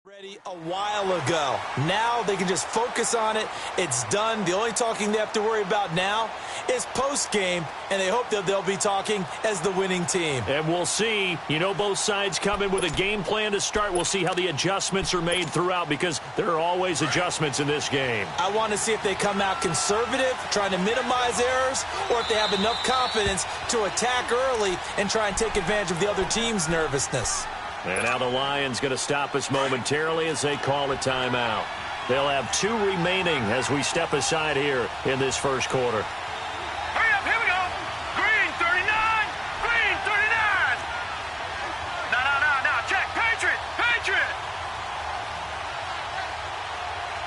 Ready a while ago. Now they can just focus on it. It's done. The only talking they have to worry about now is post-game, and they hope that they'll be talking as the winning team. And we'll see. You know, both sides come in with a game plan to start. We'll see how the adjustments are made throughout because there are always adjustments in this game. I want to see if they come out conservative, trying to minimize errors, or if they have enough confidence to attack early and try and take advantage of the other team's nervousness. And now the Lions going to stop us momentarily as they call a timeout. They'll have 2 remaining as we step aside here in this first quarter. Hurry up, here we go. Green 39, green 39. No, check, Patriot.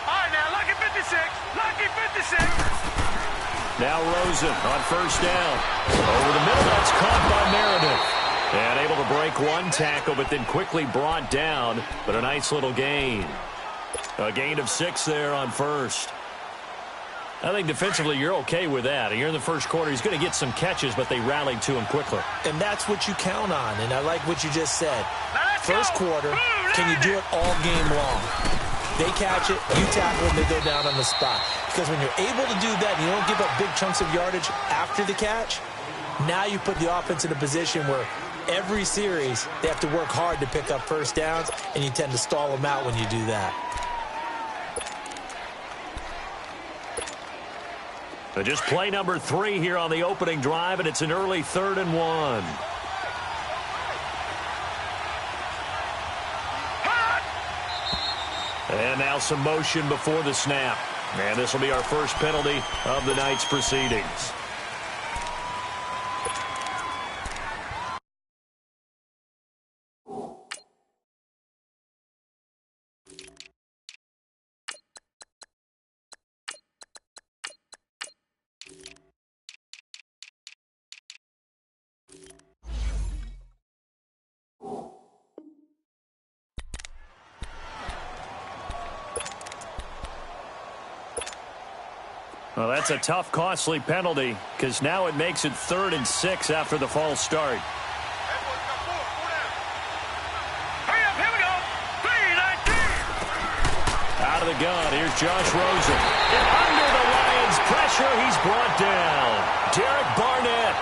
All right, now, lucky 56. Now Rosen on first down. Over the middle, that's caught by Meredith. And able to break one tackle, but then quickly brought down. But a nice little gain. A gain of 6 there on first. I think defensively you're okay with that. Here in the first quarter, he's going to get some catches, but they rallied to him quickly. And that's what you count on, and I like what you just said. First quarter, can you do it all game long? They catch it, you tackle them, they go down on the spot. Because when you're able to do that and you don't give up big chunks of yardage after the catch, now you put the offense in a position where every series, they have to work hard to pick up first downs, and you tend to stall them out when you do that. But just play number 3 here on the opening drive, and it's an early 3rd and 1. And now some motion before the snap. And this will be our first penalty of the night's proceedings. Well, that's a tough, costly penalty because now it makes it 3rd and 6 after the false start. Hurry up, here we go. 3-19. Out of the gun, here's Josh Rosen. And under the Lions' pressure, he's brought down. Derek Barnett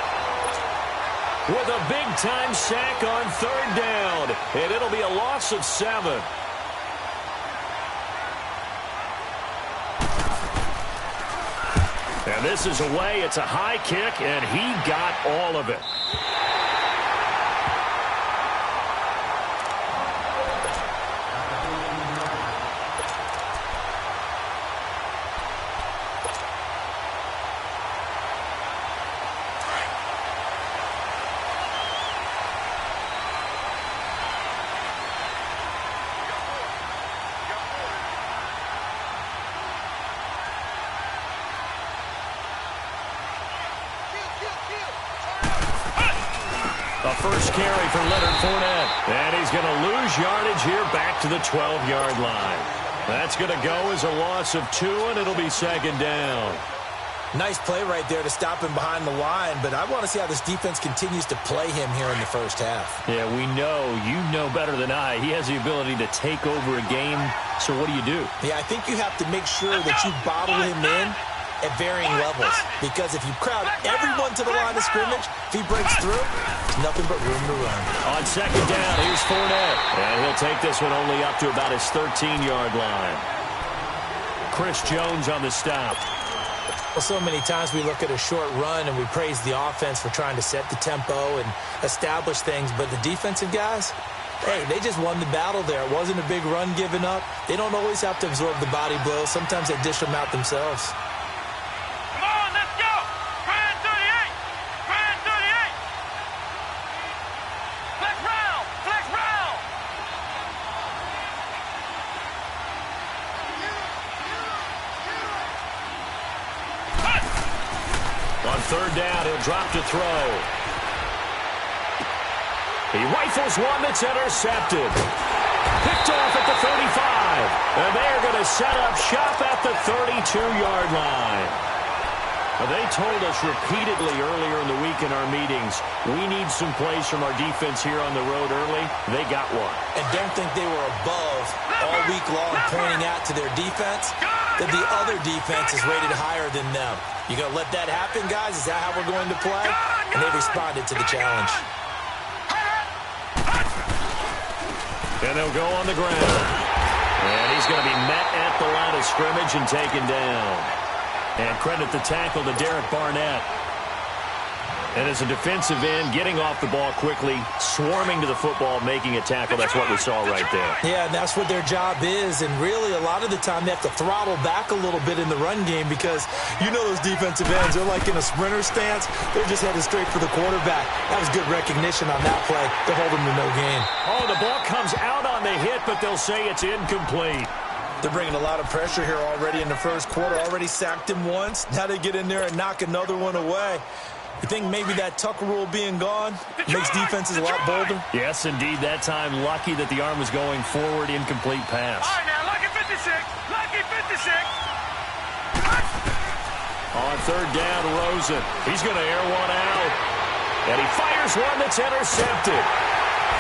with a big-time sack on 3rd down. And it'll be a loss of 7. And this is away. It's a high kick, and he got all of it. A first carry for Leonard Fournette. And he's going to lose yardage here back to the 12-yard line. That's going to go as a loss of 2, and it'll be 2nd down. Nice play right there to stop him behind the line, but I want to see how this defense continues to play him here in the first half. Yeah, we know. You know better than I. He has the ability to take over a game. So what do you do? Yeah, I think you have to make sure that you bottle him in at varying levels. Because if you crowd everyone to the line of scrimmage, if he breaks through, there's nothing but room to run. On 2nd down, here's Fournette. And he'll take this one only up to about his 13-yard line. Chris Jones on the stop. Well, so many times we look at a short run and we praise the offense for trying to set the tempo and establish things. But the defensive guys, hey, they just won the battle there. It wasn't a big run given up. They don't always have to absorb the body blows. Sometimes they dish them out themselves. On 3rd down, he'll drop to throw. He rifles one that's intercepted. Picked off at the 35. And they're going to set up shop at the 32-yard line. Well, they told us repeatedly earlier in the week in our meetings, we need some plays from our defense here on the road early. They got one. And don't think they were above all week long pointing out to their defense that the other defense is rated higher than them. You going to let that happen, guys? Is that how we're going to play? And they responded to the challenge. And they'll go on the ground. And he's going to be met at the line of scrimmage and taken down. And credit the tackle to Derek Barnett. And as a defensive end, getting off the ball quickly, swarming to the football, making a tackle, that's what we saw right there. Yeah, and that's what their job is. And really, a lot of the time, they have to throttle back a little bit in the run game because you know those defensive ends, they're like in a sprinter stance. They're just headed straight for the quarterback. That was good recognition on that play to hold them to no gain. Oh, the ball comes out on the hit, but they'll say it's incomplete. They're bringing a lot of pressure here already in the first quarter. Already sacked him once. Now they get in there and knock another one away. You think maybe that Tucker rule being gone makes defenses a lot bolder? Yes, indeed. That time, lucky that the arm was going forward, incomplete pass. All right, now, lucky 56. Lucky 56. On third down, Rosen. He's going to air one out. And he fires one that's intercepted.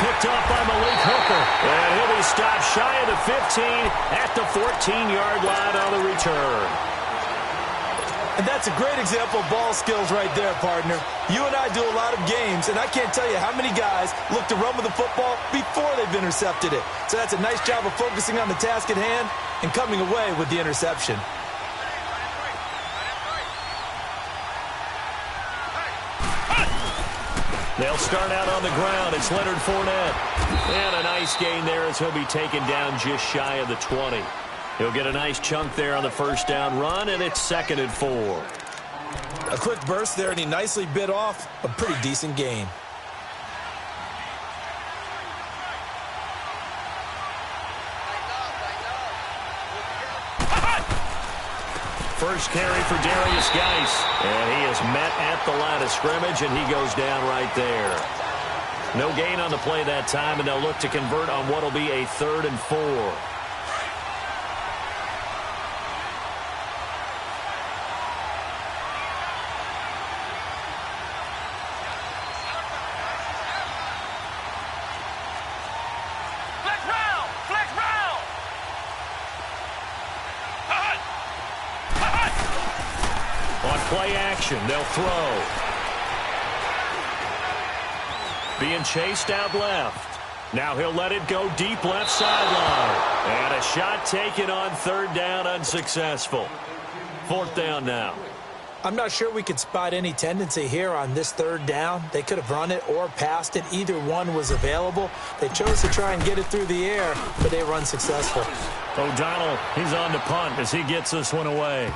Picked off by Malik Hooker. And he'll be stopped shy of the 15 at the 14-yard line on the return. And that's a great example of ball skills right there, partner. You and I do a lot of games, and I can't tell you how many guys look to run with the football before they've intercepted it. So that's a nice job of focusing on the task at hand and coming away with the interception. They'll start out on the ground. It's Leonard Fournette. And a nice gain there as he'll be taken down just shy of the 20. He'll get a nice chunk there on the first down run, and it's 2nd and 4. A quick burst there, and he nicely bit off a pretty decent gain. First carry for Darius Geis. And he is met at the line of scrimmage, and he goes down right there. No gain on the play that time, and they'll look to convert on what will be a 3rd and 4. Play action. They'll throw. Being chased out left. Now he'll let it go deep left sideline. And a shot taken on 3rd down, unsuccessful. 4th down now. I'm not sure we could spot any tendency here on this 3rd down. They could have run it or passed it. Either one was available. They chose to try and get it through the air, but they were unsuccessful. O'Donnell, he's on to punt as he gets this one away.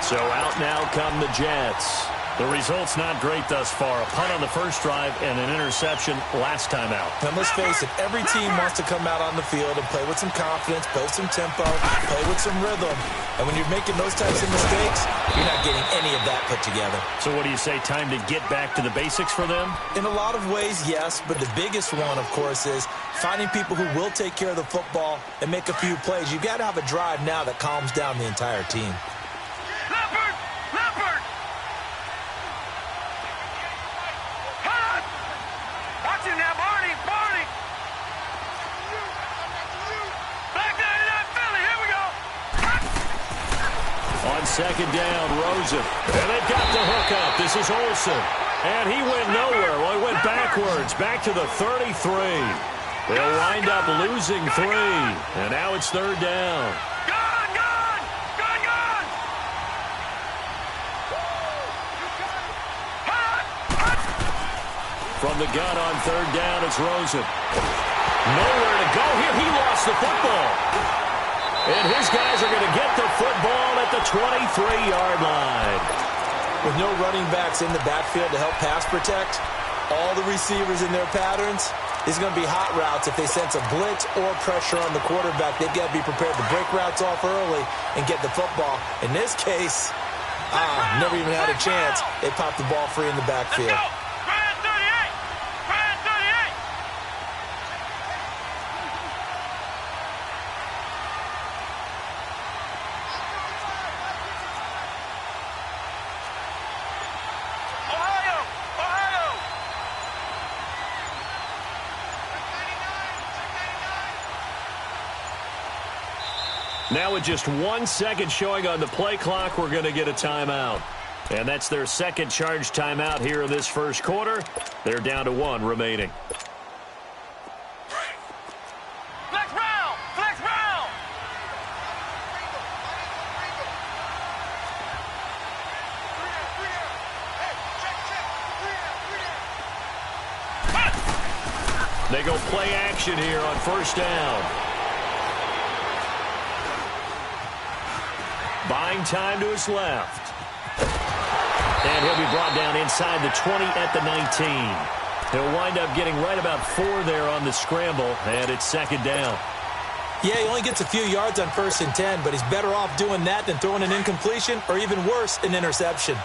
So out now come the Jets. The result's not great thus far. A punt on the first drive and an interception last time out. Now, let's face it, every team wants to come out on the field and play with some confidence, play with some tempo, play with some rhythm. And when you're making those types of mistakes, you're not getting any of that put together. So what do you say, time to get back to the basics for them? In a lot of ways, yes. But the biggest one, of course, is finding people who will take care of the football and make a few plays. You've got to have a drive now that calms down the entire team. Leopard! Leopard! Hot! Watch it now, Barney! Barney! Black 99 Philly, here we go! On 2nd down, Rosen. And they've got the hook up. This is Olsen. And he went nowhere. Well, he went backwards, back to the 33. They'll wind up losing 3. And now it's 3rd down. From the gun on 3rd down, it's Rosen. Nowhere to go here. He lost the football. And his guys are going to get the football at the 23-yard line. With no running backs in the backfield to help pass protect, all the receivers in their patterns, it's going to be hot routes. If they sense a blitz or pressure on the quarterback, they've got to be prepared to break routes off early and get the football. In this case, never even had a chance. They popped the ball free in the backfield. Now with just 1 second showing on the play clock, we're going to get a timeout. And that's their second charge timeout here in this first quarter. They're down to 1 remaining. Flex round! Flex round! They go play action here on first down. Buying time to his left. And he'll be brought down inside the 20 at the 19. He'll wind up getting right about 4 there on the scramble, and it's second down. Yeah, he only gets a few yards on 1st and 10, but he's better off doing that than throwing an incompletion or even worse, an interception.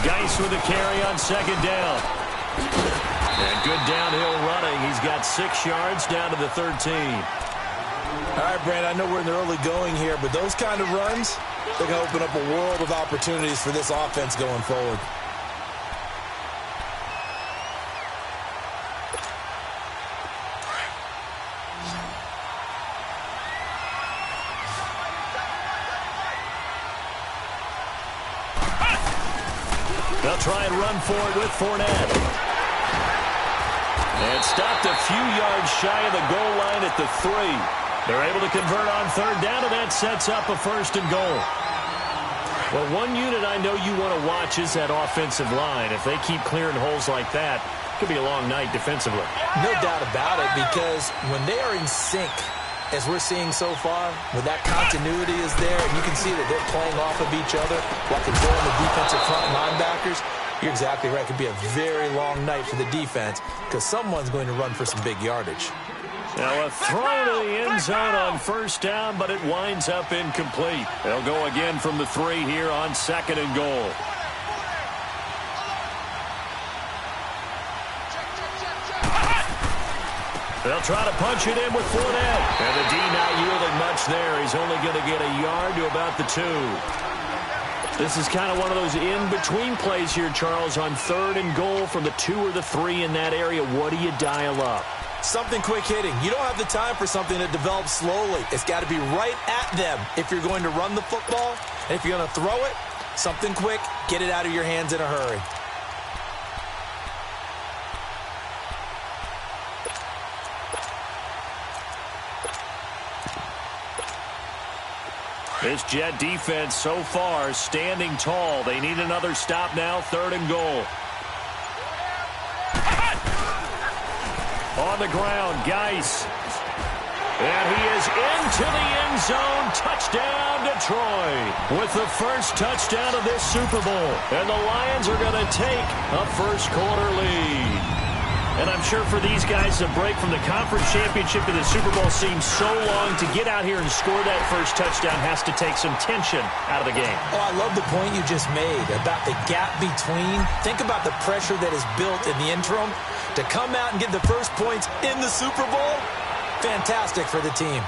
Geis with a carry on second down. And good downhill running. He's got 6 yards down to the 13. All right, Brandon, I know we're in the early going here, but those kind of runs, they're going to open up a world of opportunities for this offense going forward. They'll try and run for it with Fournette. And stopped a few yards shy of the goal line at the 3. They're able to convert on third down, and that sets up a 1st and goal. Well, one unit I know you want to watch is that offensive line. If they keep clearing holes like that, it could be a long night defensively. No doubt about it, because when they are in sync, as we're seeing so far, when that continuity is there, and you can see that they're playing off of each other while controlling the defensive front linebackers, you're exactly right. It could be a very long night for the defense because someone's going to run for some big yardage. Now a throw to the end zone on first down, but it winds up incomplete. They'll go again from the 3 here on 2nd and goal. They'll try to punch it in with Fournette. And the D not yielding much there. He's only going to get a yard to about the 2. This is kind of one of those in-between plays here, Charles, on 3rd and goal from the 2 or the 3 in that area. What do you dial up? Something quick hitting. You don't have the time for something that develops slowly. It's got to be right at them if you're going to run the football. And if you're going to throw it, something quick, get it out of your hands in a hurry. This Jet defense so far standing tall. They need another stop now, 3rd and goal. On the ground, Geis. And he is into the end zone. Touchdown, Detroit. With the first touchdown of this Super Bowl. And the Lions are going to take a first quarter lead. And I'm sure for these guys, the break from the conference championship to the Super Bowl seems so long. To get out here and score that first touchdown has to take some tension out of the game. Oh, I love the point you just made about the gap between. Think about the pressure that is built in the interim. To come out and get the first points in the Super Bowl, fantastic for the team.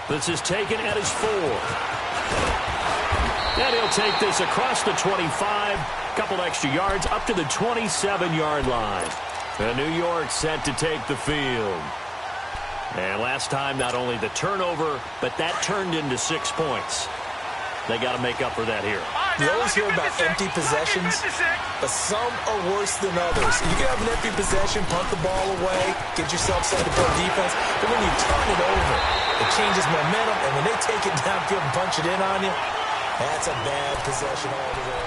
This is taken at his 4. And he'll take this across the 25. Couple extra yards up to the 27-yard line. And New York set to take the field. And last time, not only the turnover, but that turned into 6 points. They got to make up for that here. You always hear about empty possessions, but some are worse than others. You can have an empty possession, punt the ball away, get yourself set to play defense, but when you turn it over, it changes momentum, and when they take it downfield and punch it in on you, that's a bad possession all the way.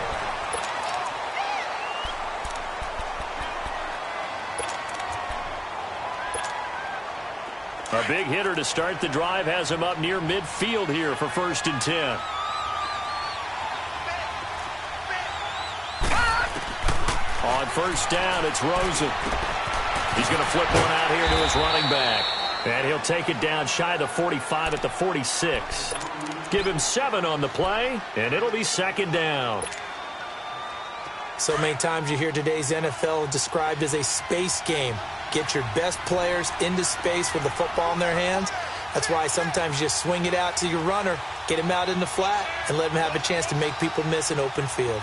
A big hitter to start the drive has him up near midfield here for 1st and 10. On first down, it's Rosen. He's going to flip one out here to his running back. And he'll take it down shy of the 45 at the 46. Give him 7 on the play, and it'll be 2nd down. So many times you hear today's NFL described as a space game. Get your best players into space with the football in their hands. That's why sometimes you just swing it out to your runner, get him out in the flat, and let him have a chance to make people miss an open field.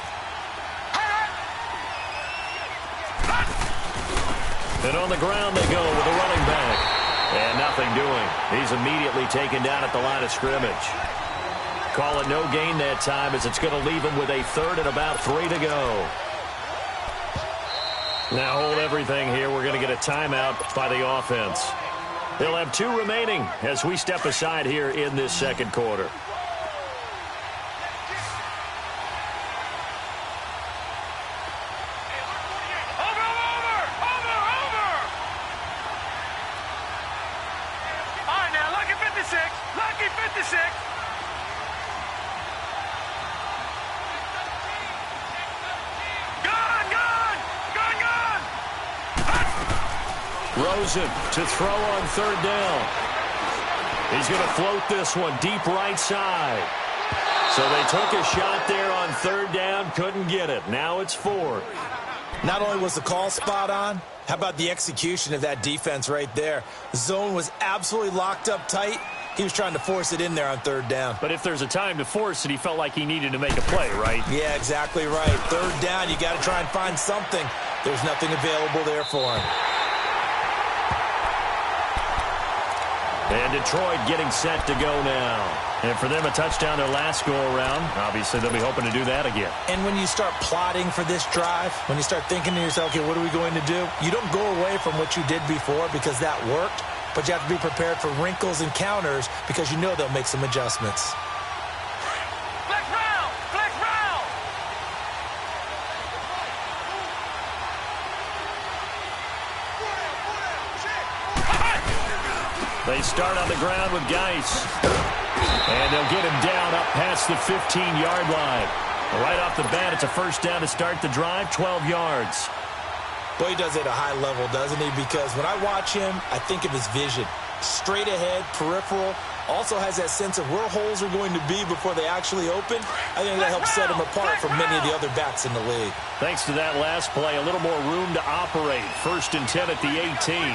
And on the ground they go with the running back. And nothing doing. He's immediately taken down at the line of scrimmage. Call it no gain that time as it's going to leave him with a third and about 3 to go. Now hold everything here. We're going to get a timeout by the offense. They'll have 2 remaining as we step aside here in this second quarter. Rosen to throw on third down. He's going to float this one deep right side. So they took a shot there on third down, couldn't get it. Now it's 4. Not only was the call spot on, how about the execution of that defense right there? The zone was absolutely locked up tight. He was trying to force it in there on third down. But if there's a time to force it, he felt like he needed to make a play, right? Yeah, exactly right. Third down, you got to try and find something. There's nothing available there for him. And Detroit getting set to go now. And for them, a touchdown their last go-around. Obviously, they'll be hoping to do that again. And when you start plotting for this drive, when you start thinking to yourself, okay, what are we going to do? You don't go away from what you did before because that worked, but you have to be prepared for wrinkles and counters because you know they'll make some adjustments. They start on the ground with Geis. And they'll get him down up past the 15-yard line. Right off the bat, it's a first down to start the drive, 12 yards. Boy, he does it at a high level, doesn't he? Because when I watch him, I think of his vision. Straight ahead, peripheral. Also has that sense of where holes are going to be before they actually open. I think that helps set him apart from many of the other backs in the league. Thanks to that last play, a little more room to operate. 1st and 10 at the 18.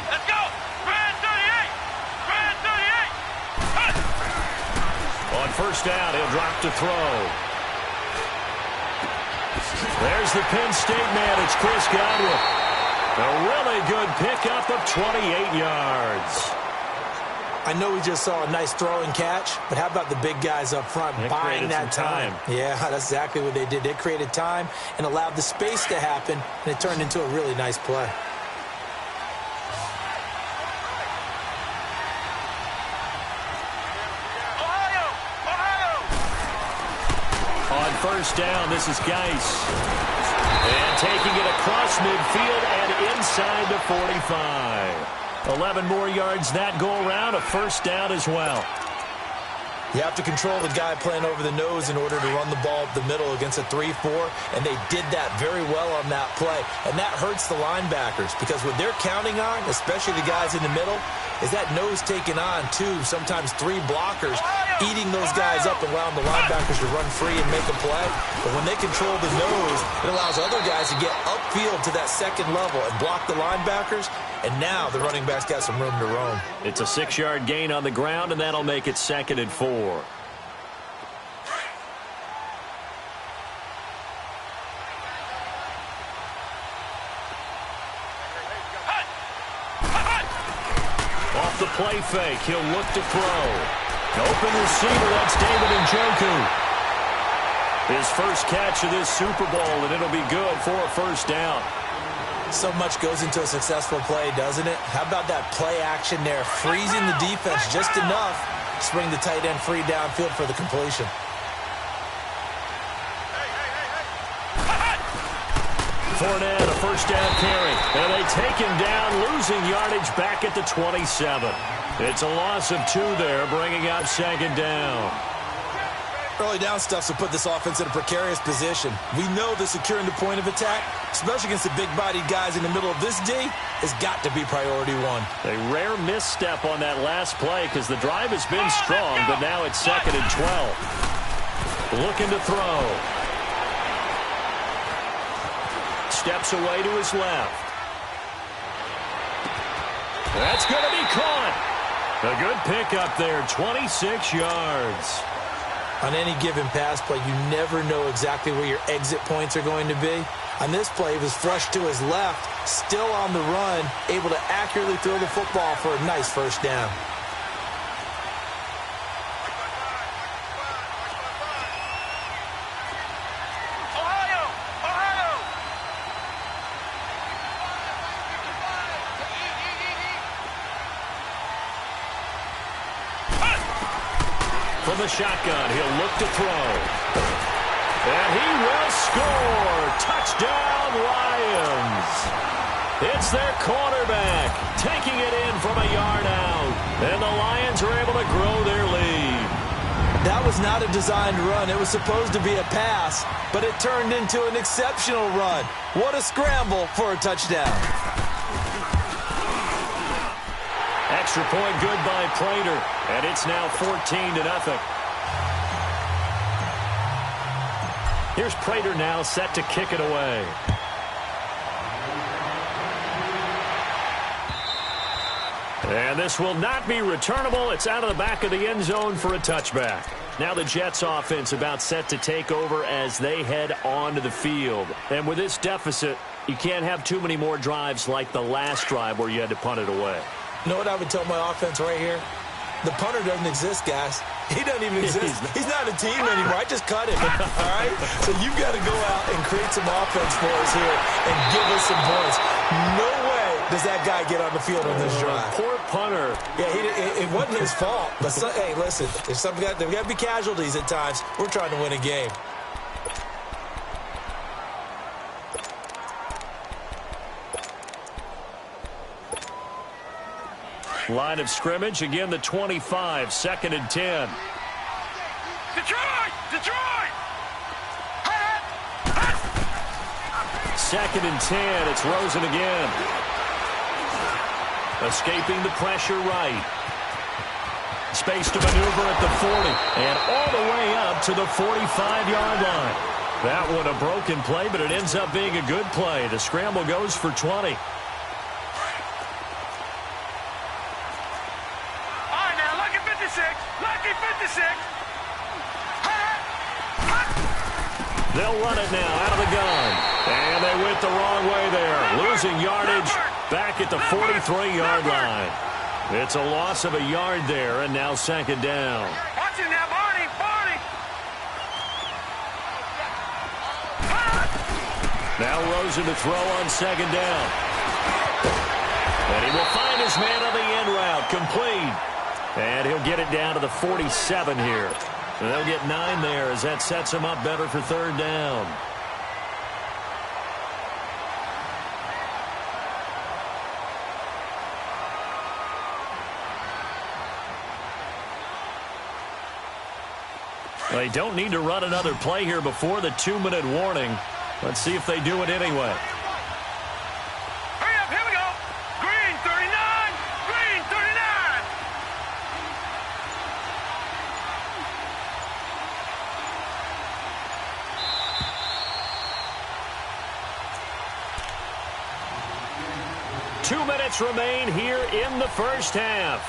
Let's go! Grand 38! Grand 38! On first down, he'll drop to throw. There's the Penn State man. It's Chris Godwin. A really good pickup of 28 yards. I know we just saw a nice throw and catch, but how about the big guys up front buying that time? Yeah, that's exactly what they did. They created time and allowed the space to happen, and it turned into a really nice play. On first down, this is Geis. And taking it across midfield and inside the 45. 11 more yards that go around, a first down as well. You have to control the guy playing over the nose in order to run the ball up the middle against a 3-4, and they did that very well on that play. And that hurts the linebackers because what they're counting on, especially the guys in the middle, is that nose taking on 2, sometimes 3 blockers, eating those guys up and allowing the linebackers to run free and make a play. But when they control the nose, it allows other guys to get upfield to that second level and block the linebackers. And now the running back's got some room to roam. It's a 6-yard gain on the ground, and that'll make it 2nd and 4. Off the play fake, he'll look to throw. Open receiver, that's David Njoku. His first catch of this Super Bowl, and it'll be good for a first down. So much goes into a successful play, doesn't it? How about that play action there? Freezing the defense just enough to bring the tight end free downfield for the completion. Fournette, a first down carry. And they take him down, losing yardage back at the 27. It's a loss of 2 there, bringing up 2nd down. Early down stuff will put this offense in a precarious position. We know that securing the point of attack, especially against the big-bodied guys in the middle of this D, has got to be priority 1. A rare misstep on that last play because the drive has been strong, but now it's 2nd and 12. Looking to throw. Steps away to his left. That's going to be caught. A good pickup there, 26 yards. On any given pass play, you never know exactly where your exit points are going to be. On this play, he was flushed to his left, still on the run, able to accurately throw the football for a nice first down. From the shotgun, he'll look to throw. And he will score. Touchdown, Lions. It's their quarterback taking it in from a yard out. And the Lions are able to grow their lead. That was not a designed run. It was supposed to be a pass, but it turned into an exceptional run. What a scramble for a touchdown. Extra point good by Prater, and it's now 14-0. Here's Prater now set to kick it away. And this will not be returnable. It's out of the back of the end zone for a touchback. Now the Jets offense about set to take over as they head onto the field. And with this deficit, you can't have too many more drives like the last drive where you had to punt it away. You know what I would tell my offense right here? The punter doesn't exist, guys. He doesn't even exist. He's not a team anymore. I just cut him, all right? So you've got to go out and create some offense for us here and give us some points. No way does that guy get on the field on this drive. Poor punter. Yeah, it wasn't his fault. But, hey, listen, there's got to be casualties at times. We're trying to win a game. Line of scrimmage, again the 25, 2nd and 10. Detroit! Detroit! 2nd and 10, it's Rosen again. Escaping the pressure right. Space to maneuver at the 40, and all the way up to the 45-yard line. That one a broken play, but it ends up being a good play. The scramble goes for 20. They'll run it now out of the gun. And they went the wrong way there. Losing yardage back at the 43-yard line. It's a loss of a yard there, and now 2nd down. Watch it now, Barney! Barney! Now Rosen to throw on 2nd down. And he will find his man on the end route. Complete. And he'll get it down to the 47 here. And they'll get 9 there as that sets him up better for 3rd down. They don't need to run another play here before the 2-minute warning. Let's see if they do it anyway. Hurry up, here we go! Green 39! Green 39! Two minutes remain here in the first half.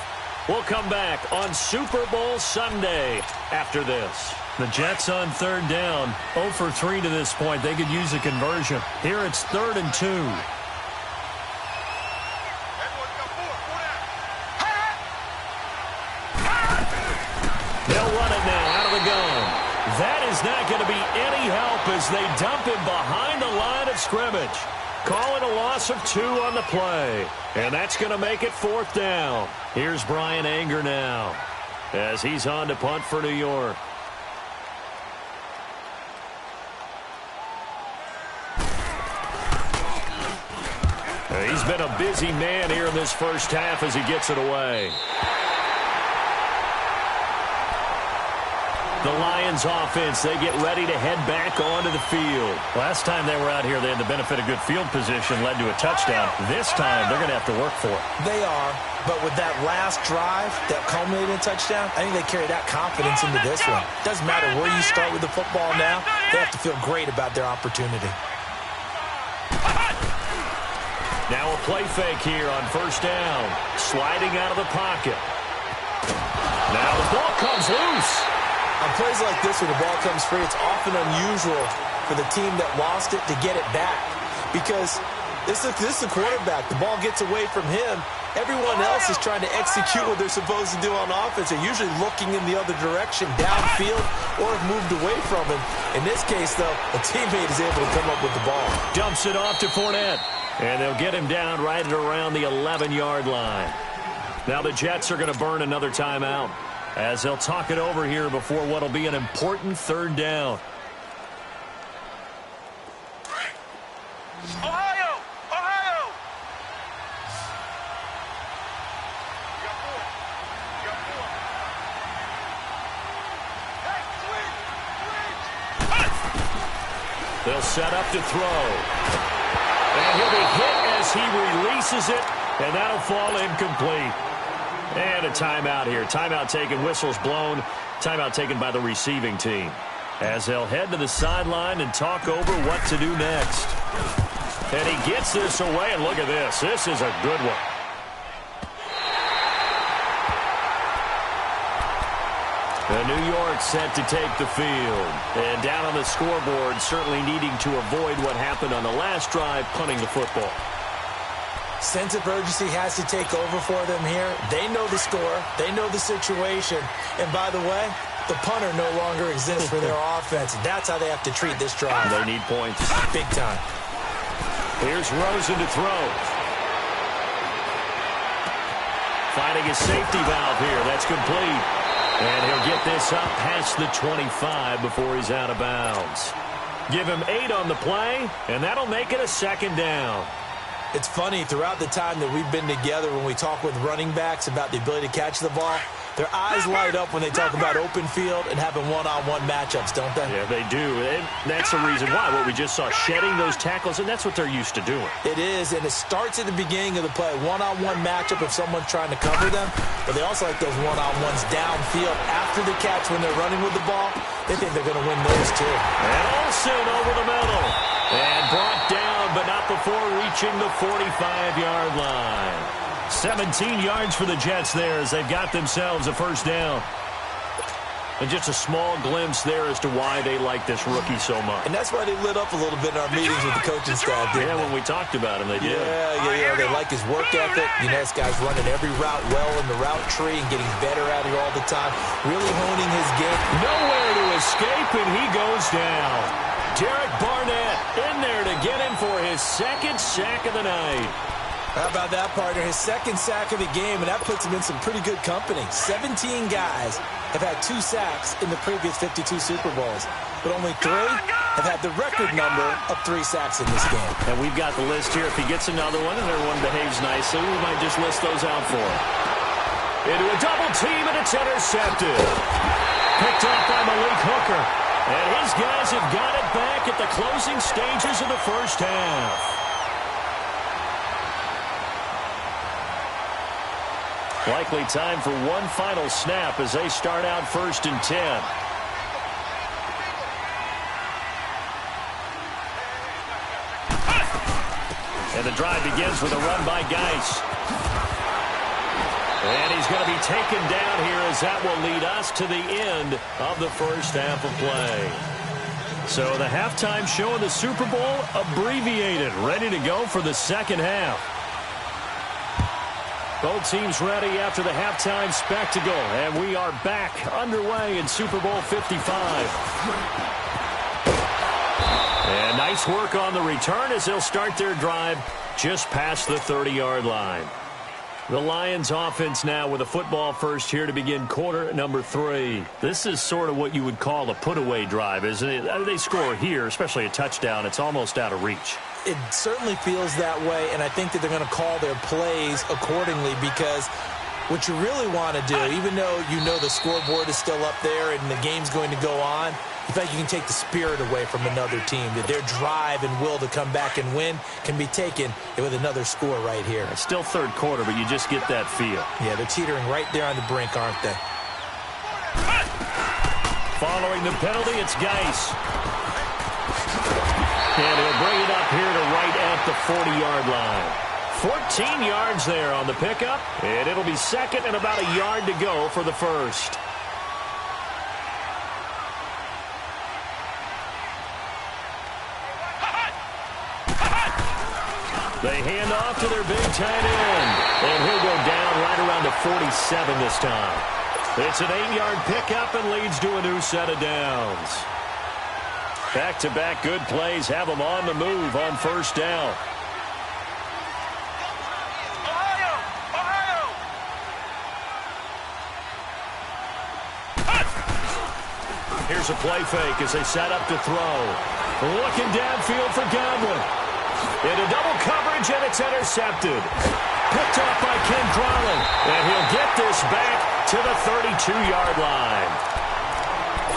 We'll come back on Super Bowl Sunday after this. The Jets on 3rd down, 0 for 3 to this point. They could use a conversion. Here it's 3rd and 2. They'll run it now out of the gun. That is not going to be any help as they dump him behind the line of scrimmage. Call it a loss of 2 on the play. And that's going to make it 4th down. Here's Brian Anger now as he's on to punt for New York. He's been a busy man here in this first half as he gets it away. The Lions offense, they get ready to head back onto the field. Last time they were out here, they had the benefit of good field position, led to a touchdown. This time, they're going to have to work for it. They are, but with that last drive that culminated in a touchdown, I think they carry that confidence into this one. Doesn't matter where you start with the football now, they have to feel great about their opportunity. Now a play fake here on 1st down. Sliding out of the pocket. Now the ball comes loose. On plays like this, when the ball comes free, it's often unusual for for the team that lost it to get it back. Because this is the quarterback. The ball gets away from him. Everyone else is trying to execute what they're supposed to do on offense. They're usually looking in the other direction, downfield, or have moved away from him. In this case, though, a teammate is able to come up with the ball. Dumps it off to Fournette. And they'll get him down right at around the 11-yard line. Now the Jets are going to burn another timeout as they'll talk it over here before what will be an important third down. Ohio! Ohio! They'll set up to throw. And he'll be hit as he releases it, and that'll fall incomplete. And a timeout here. Timeout taken, whistles blown. Timeout taken by the receiving team as they'll head to the sideline and talk over what to do next. And he gets this away, and look at this. This is a good one. And New York set to take the field. And down on the scoreboard, certainly needing to avoid what happened on the last drive, punting the football. Sense of urgency has to take over for them here. They know the score. They know the situation. And by the way, the punter no longer exists for their offense. That's how they have to treat this drive. They need points. Big time. Here's Rosen to throw. Finding a safety valve here. That's complete. And he'll get this up past the 25 before he's out of bounds. Give him 8 on the play, and that'll make it a second down. It's funny, throughout the time that we've been together, when we talk with running backs about the ability to catch the ball, their eyes light up when they talk about open field and having one-on-one matchups, don't they? Yeah, they do. And that's the reason why. What we just saw, shedding those tackles, and that's what they're used to doing. It is, and it starts at the beginning of the play. One-on-one matchup if someone's trying to cover them, but they also like those one-on-ones downfield after the catch when they're running with the ball. They think they're going to win those, too. And Olsen over the middle. And brought down, but not before reaching the 45-yard line. 17 yards for the Jets there as they've got themselves a first down. And just a small glimpse there as to why they like this rookie so much. And that's why they lit up a little bit in our meetings with the coaching staff. Yeah, when we talked about him, they did. Yeah. They like his work ethic. You know, this guy's running every route well in the route tree and getting better at it all the time. Really honing his game. Nowhere to escape, and he goes down. Derek Barnett in there to get him for his second sack of the night. How about that, partner? His second sack of the game, and that puts him in some pretty good company. 17 guys have had 2 sacks in the previous 52 Super Bowls, but only 3 have had the record number of 3 sacks in this game. And we've got the list here. If he gets another one and everyone behaves nicely, we might just list those out for him. Into a double team, and it's intercepted. Picked off by Malik Hooker. And his guys have got it back at the closing stages of the first half. Likely time for one final snap as they start out 1st and 10. And the drive begins with a run by Geis. And he's going to be taken down here as that will lead us to the end of the first half of play. So the halftime show of the Super Bowl abbreviated, ready to go for the second half. Both teams ready after the halftime spectacle, and we are back underway in Super Bowl 55. And nice work on the return as they'll start their drive just past the 30-yard line. The Lions offense now with a football first here to begin quarter number 3. This is sort of what you would call a put-away drive, isn't it? They score here, especially a touchdown. It's almost out of reach. It certainly feels that way, and I think that they're going to call their plays accordingly because what you really want to do, even though you know the scoreboard is still up there and the game's going to go on, in fact, you can take the spirit away from another team, that their drive and will to come back and win can be taken with another score right here. It's still third quarter, but you just get that feel. Yeah, they're teetering right there on the brink, aren't they? Following the penalty, it's Geis. And he'll bring it up here to right at the 40-yard line. 14 yards there on the pickup, and it'll be second and about a yard to go for the first. They hand off to their big tight end. And he'll go down right around the 47 this time. It's an 8-yard pickup and leads to a new set of downs. Back-to-back good plays have them on the move on first down. Here's a play fake as they set up to throw. Looking downfield for Godwin. Into double coverage, and it's intercepted. Picked off by Ken Crawley. And he'll get this back to the 32-yard line.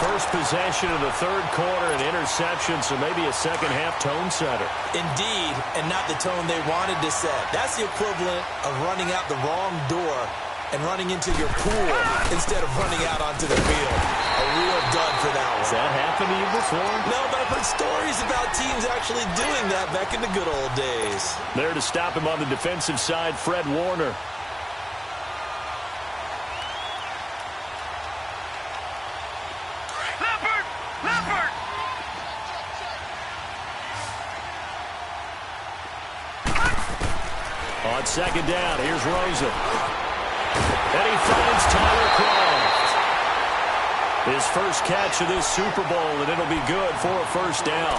First possession of the third quarter, an interception, so maybe a second-half tone setter. Indeed, and not the tone they wanted to set. That's the equivalent of running out the wrong door and running into your pool instead of running out onto the field. A real dud for that one. Has that happened to you before? No, but I've heard stories about teams actually doing that back in the good old days. There to stop him on the defensive side, Fred Warner. Leopard! On second down, here's Rosen. And he finds Tyler Kroft. His first catch of this Super Bowl, and it'll be good for a first down.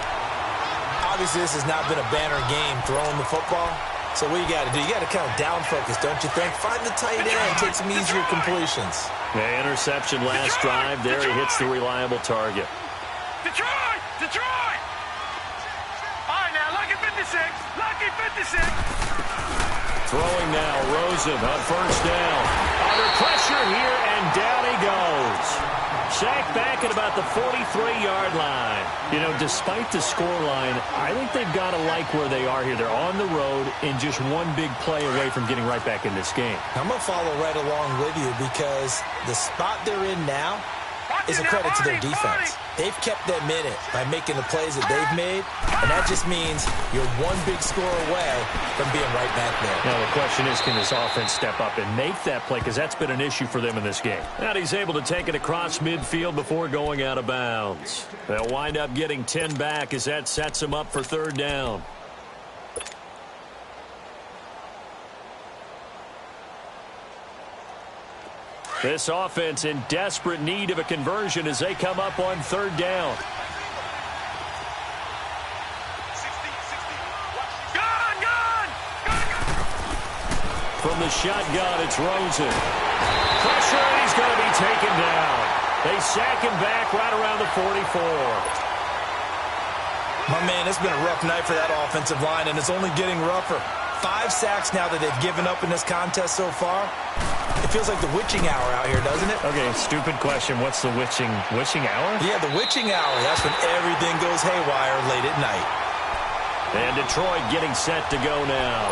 Obviously, this has not been a banner game throwing the football. So what you got to do, you got to kind of down focus, don't you think? Find the tight end, take some easier completions. The interception last drive. There he hits the reliable target. Detroit! All right, now, lucky 56. Throwing now, Rosen on first down. Under pressure here, and down he goes. Sacked back at about the 43-yard line. You know, despite the scoreline, I think they've got to like where they are here. They're on the road and just one big play away from getting right back in this game. I'm going to follow right along with you because the spot they're in now is a credit to their defense. They've kept them in it by making the plays that they've made, and that just means you're one big score away from being right back there. Now the question is, can this offense step up and make that play, because that's been an issue for them in this game. And he's able to take it across midfield before going out of bounds. They'll wind up getting 10 back as that sets them up for third down. This offense in desperate need of a conversion as they come up on third down. From the shotgun, it's Rosen. Pressure, and he's going to be taken down. They sack him back right around the 44. My man, it's been a rough night for that offensive line, and it's only getting rougher. 5 sacks now that they've given up in this contest so far. It feels like the witching hour out here, doesn't it? Okay, stupid question. What's the witching hour? Yeah, the witching hour. That's when everything goes haywire late at night. And Detroit getting set to go now.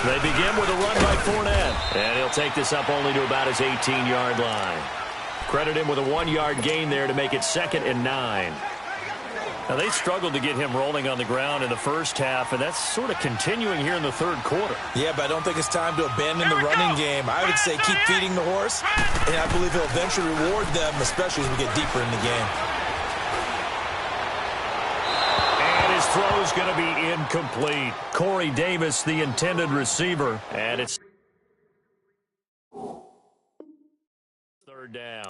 They begin with a run by Fournette. And he'll take this up only to about his 18-yard line. Credit him with a 1-yard gain there to make it 2nd and 9. Now, they struggled to get him rolling on the ground in the first half, and that's sort of continuing here in the third quarter. Yeah, but I don't think it's time to abandon the running game. I would say keep feeding the horse, and I believe he'll eventually reward them, especially as we get deeper in the game. His throw is going to be incomplete. Corey Davis, the intended receiver. And it's third down.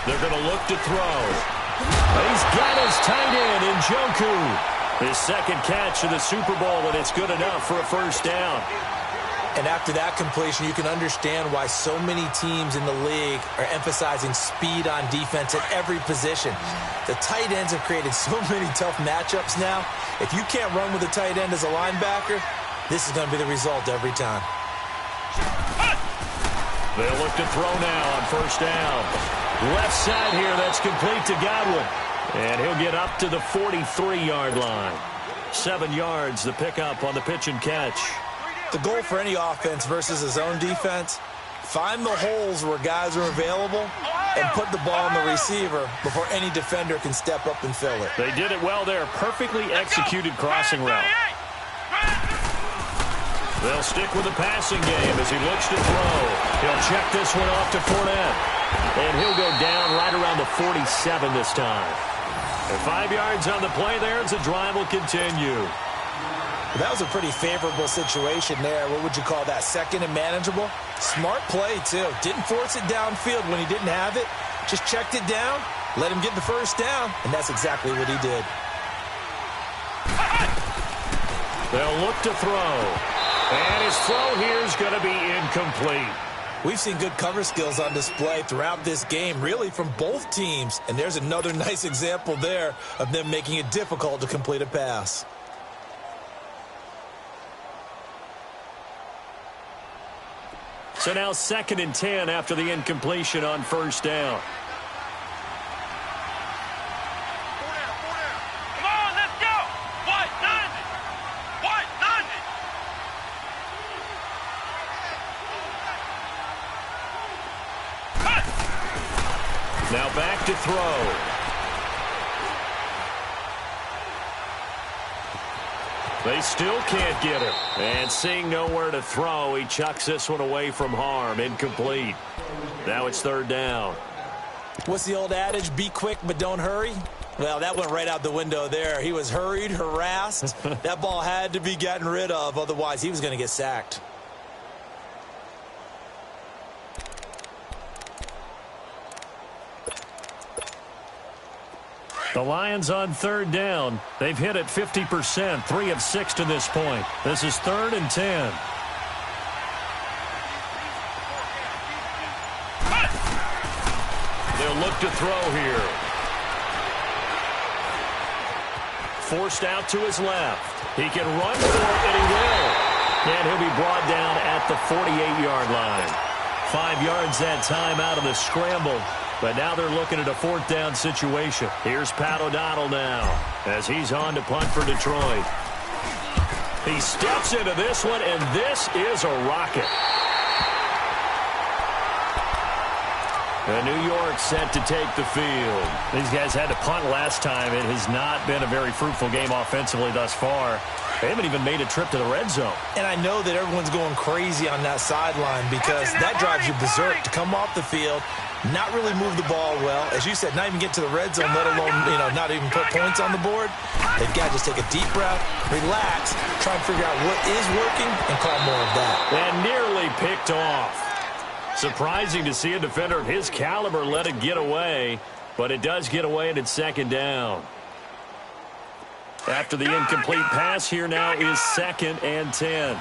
They're going to look to throw. He's got his tight end in Njoku. His second catch of the Super Bowl, and it's good enough for a first down. And after that completion, you can understand why so many teams in the league are emphasizing speed on defense at every position. The tight ends have created so many tough matchups now. If you can't run with a tight end as a linebacker, this is going to be the result every time. They'll look to throw now on first down. Left side here, that's complete to Godwin. And he'll get up to the 43-yard line. 7 yards, the pickup on the pitch and catch. The goal for any offense versus his own defense, find the holes where guys are available and put the ball on the receiver before any defender can step up and fill it. They did it well there. Perfectly executed crossing route. They'll stick with the passing game as he looks to throw. He'll check this one off to Fournette. And he'll go down right around the 47 this time. And 5 yards on the play there as the drive will continue. That was a pretty favorable situation there. What would you call that? Second and manageable? Smart play, too. Didn't force it downfield when he didn't have it. Just checked it down, let him get the first down, and that's exactly what he did. They'll look to throw. And his throw here is going to be incomplete. We've seen good cover skills on display throughout this game, really from both teams. And there's another nice example there of them making it difficult to complete a pass. So now 2nd and 10 after the incompletion on first down. Come on, let's go. What? None. What? None. Now back to throw. They still can't get it. And seeing nowhere to throw, he chucks this one away from harm. Incomplete. Now it's 3rd down. What's the old adage? Be quick, but don't hurry? Well, that went right out the window there. He was hurried, harassed. That ball had to be gotten rid of. Otherwise, he was going to get sacked. The Lions on 3rd down. They've hit it 50%, 3 of 6 to this point. This is 3rd and 10. They'll look to throw here. Forced out to his left. He can run for it, and he will. And he'll be brought down at the 48-yard line. 5 yards that time out of the scramble. But now they're looking at a 4th down situation. Here's Pat O'Donnell now as he's on to punt for Detroit. He steps into this one, and this is a rocket. And New York set to take the field. These guys had to punt last time. It has not been a very fruitful game offensively thus far. They haven't even made a trip to the red zone. And I know that everyone's going crazy on that sideline because that drives you berserk to come off the field, not really move the ball well. As you said, not even get to the red zone, let alone, not even put points on the board. They've got to just take a deep breath, relax, try and figure out what is working, and call more of that. And nearly picked off. Surprising to see a defender of his caliber let it get away, but it does get away and it's 2nd down. After the incomplete pass, here now is 2nd and 10.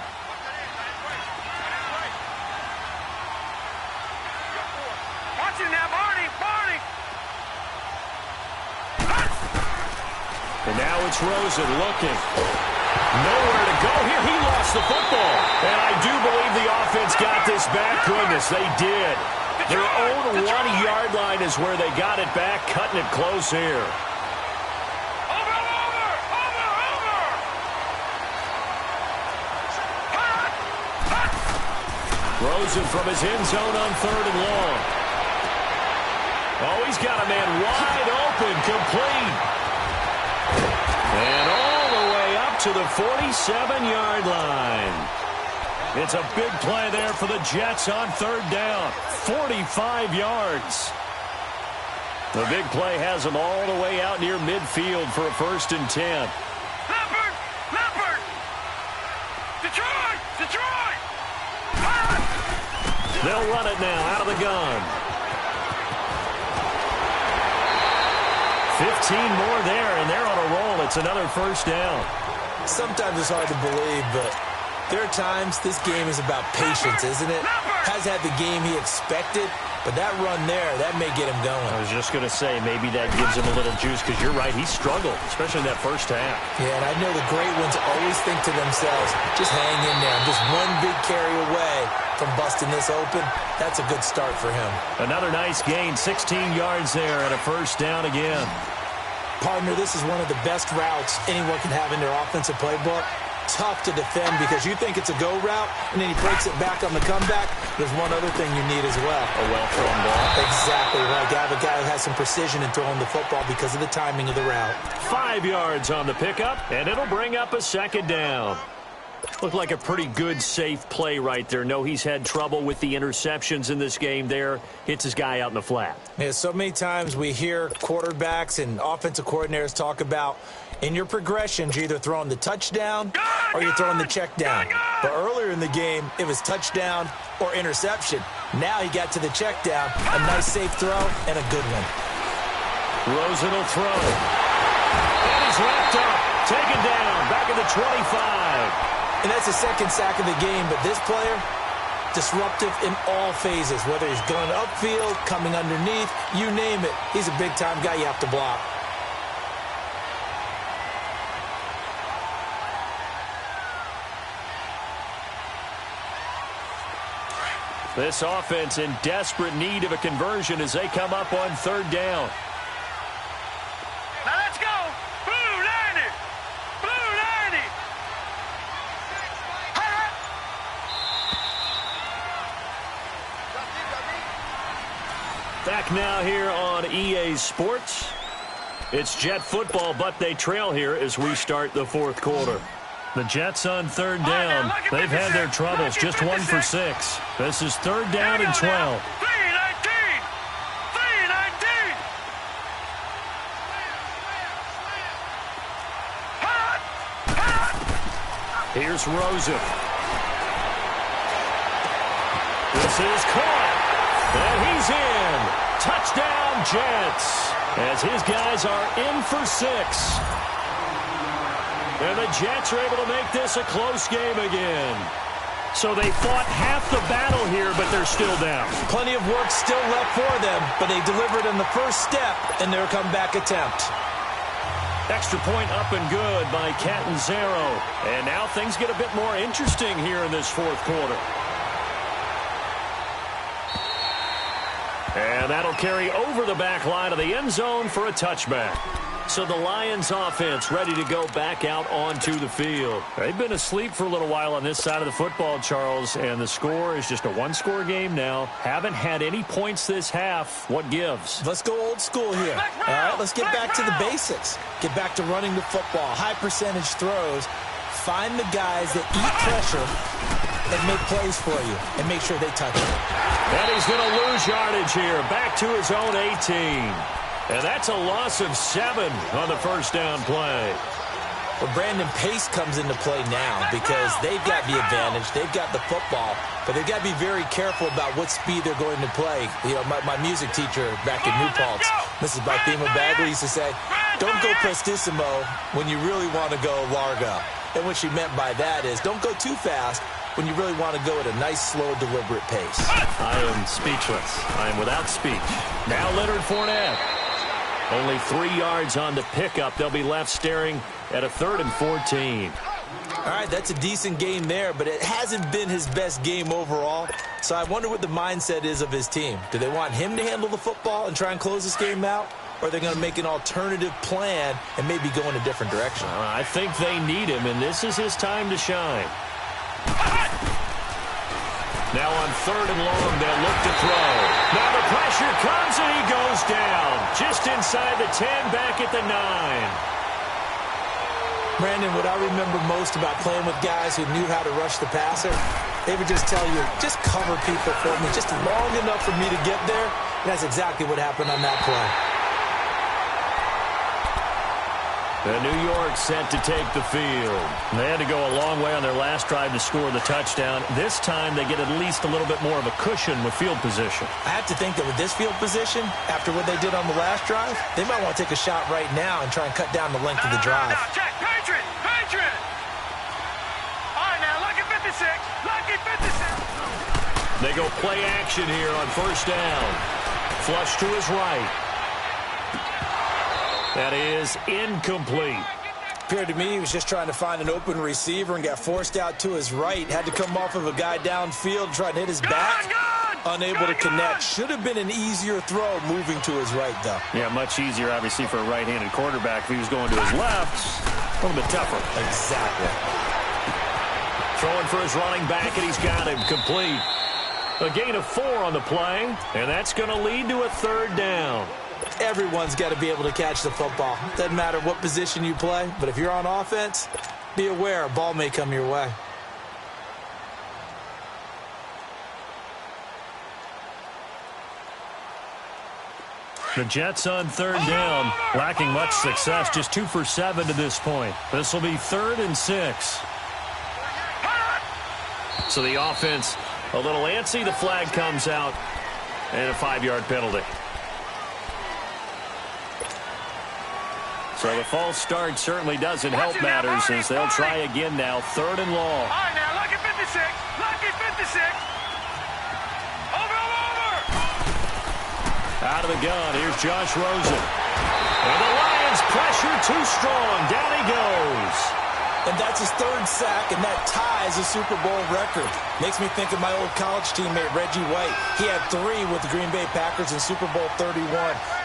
And now it's Rosen looking. Nowhere to go here. He lost the football. And I do believe the offense got this back. Goodness, they did. Their own 1-yard line is where they got it back, cutting it close here. Rosen from his end zone on 3rd and long. Oh, he's got a man wide open, complete. And all the way up to the 47-yard line. It's a big play there for the Jets on 3rd down. 45 yards. The big play has them all the way out near midfield for a 1st and 10. Leopard! Detroit! They'll run it now out of the gun. 15 more there, and they're on a roll. It's another 1st down. Sometimes it's hard to believe, but there are times this game is about patience, isn't it? Has had the game he expected, but that run there, that may get him going. I was just going to say, maybe that gives him a little juice, because you're right, he struggled, especially in that first half. Yeah, and I know the great ones always think to themselves, just hang in there. I'm just one big carry away from busting this open. That's a good start for him. Another nice gain, 16 yards there, and a 1st down again. Partner, this is one of the best routes anyone can have in their offensive playbook. Tough to defend because you think it's a go route, and then he breaks it back on the comeback. There's one other thing you need as well. A well-thrown ball. Exactly right. You have a guy who has some precision in throwing the football because of the timing of the route. 5 yards on the pickup, and it'll bring up a second down. Looked like a pretty good, safe play right there. No, he's had trouble with the interceptions in this game there. Hits his guy out in the flat. Yeah, so many times we hear quarterbacks and offensive coordinators talk about in your progressions, you're either throwing the touchdown or you're throwing the check down. But earlier in the game, it was touchdown or interception. Now he got to the check down, a nice safe throw, and a good one. Rosen will throw. And he's wrapped up, taken down, back at the 25. And that's the second sack of the game, but this player, disruptive in all phases, whether he's going upfield, coming underneath, you name it. He's a big-time guy you have to block. This offense in desperate need of a conversion as they come up on third down. Now let's go. Blue 90. Blue 90. Back now here on EA Sports. It's Jet football, but they trail here as we start the fourth quarter. The Jets on third down. They've had their troubles, just 1 for 6. This is third down and 12. 319. 319. Here's Rosen. This is caught. And he's in. Touchdown, Jets. As his guys are in for 6. And the Jets are able to make this a close game again. So they fought half the battle here, but they're still down. Plenty of work still left for them, but they delivered in the first step in their comeback attempt. Extra point up and good by Catanzaro. And now things get a bit more interesting here in this fourth quarter. And that'll carry over the back line of the end zone for a touchback. So the Lions offense ready to go back out onto the field. They've been asleep for a little while on this side of the football, Charles, and the score is just a one-score game now. Haven't had any points this half. What gives? Let's go old school here. All right, let's get back to the basics. Get back to running the football, high percentage throws. Find the guys that eat pressure and make plays for you and make sure they touch it. And he's going to lose yardage here. Back to his own 18. And that's a loss of 7 on the first down play. Well, Brandon, pace comes into play now because they've got the advantage. They've got the football, but they've got to be very careful about what speed they're going to play. You know, my music teacher back in New Paltz, Mrs. Bifema Bagley, used to say, don't go prestissimo when you really want to go largo. And what she meant by that is don't go too fast when you really want to go at a nice, slow, deliberate pace. I am speechless. I am without speech. Now Leonard Fournette. Only 3 yards on the pickup. They'll be left staring at a 3rd and 14. All right, that's a decent game there, but it hasn't been his best game overall. So I wonder what the mindset is of his team. Do they want him to handle the football and try and close this game out? Or are they going to make an alternative plan and maybe go in a different direction? I think they need him, and this is his time to shine. Now on 3rd and long, they'll look to throw. Now the pressure comes, and he goes down. Just inside the 10, back at the 9. Brandon, what I remember most about playing with guys who knew how to rush the passer, they would just tell you, just cover people for me, just long enough for me to get there. And that's exactly what happened on that play. The New York set to take the field. They had to go a long way on their last drive to score the touchdown. This time they get at least a little bit more of a cushion with field position. I have to think that with this field position, after what they did on the last drive, they might want to take a shot right now and try and cut down the length of the drive. Now, check. Patriot. Patriot. All right, now, lucky 56. Lucky 56. They go play action here on 1st down. Flush to his right. That is incomplete. Appeared to me he was just trying to find an open receiver and got forced out to his right. Had to come off of a guy downfield trying to hit his back. Unable to connect. Should have been an easier throw moving to his right, though. Yeah, much easier, obviously, for a right-handed quarterback. If he was going to his left, a little bit tougher. Exactly. Throwing for his running back, and he's got him complete. A gain of 4 on the play, and that's going to lead to a 3rd down. Everyone's got to be able to catch the football. Doesn't matter what position you play, but if you're on offense, be aware a ball may come your way. The Jets on 3rd down, lacking much success, just 2 for 7 to this point. This will be 3rd and 6. So the offense a little antsy. The flag comes out, and a 5-yard penalty. So the false start certainly doesn't help matters as they'll try again now. 3rd and long. All right, now, lucky 56. Lucky 56. Over. Out of the gun, here's Josh Rosen. And the Lions pressure too strong. Down he goes. And that's his 3rd sack, and that ties a Super Bowl record. Makes me think of my old college teammate, Reggie White. He had 3 with the Green Bay Packers in Super Bowl 31.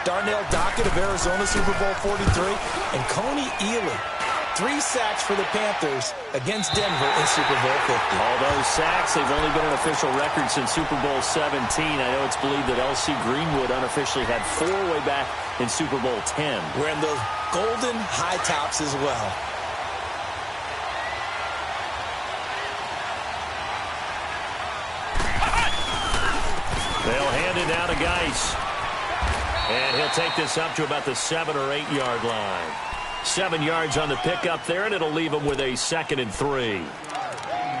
Darnell Dockett of Arizona, Super Bowl 43. And Coney Ealy, 3 sacks for the Panthers against Denver in Super Bowl 50. All those sacks, they've only been an official record since Super Bowl 17. I know it's believed that L.C. Greenwood unofficially had 4 way back in Super Bowl 10. Wearing those golden high tops as well. They'll hand it down to Geis. And he'll take this up to about the 7 or 8 yard line. 7 yards on the pickup there, and it'll leave him with a 2nd and 3.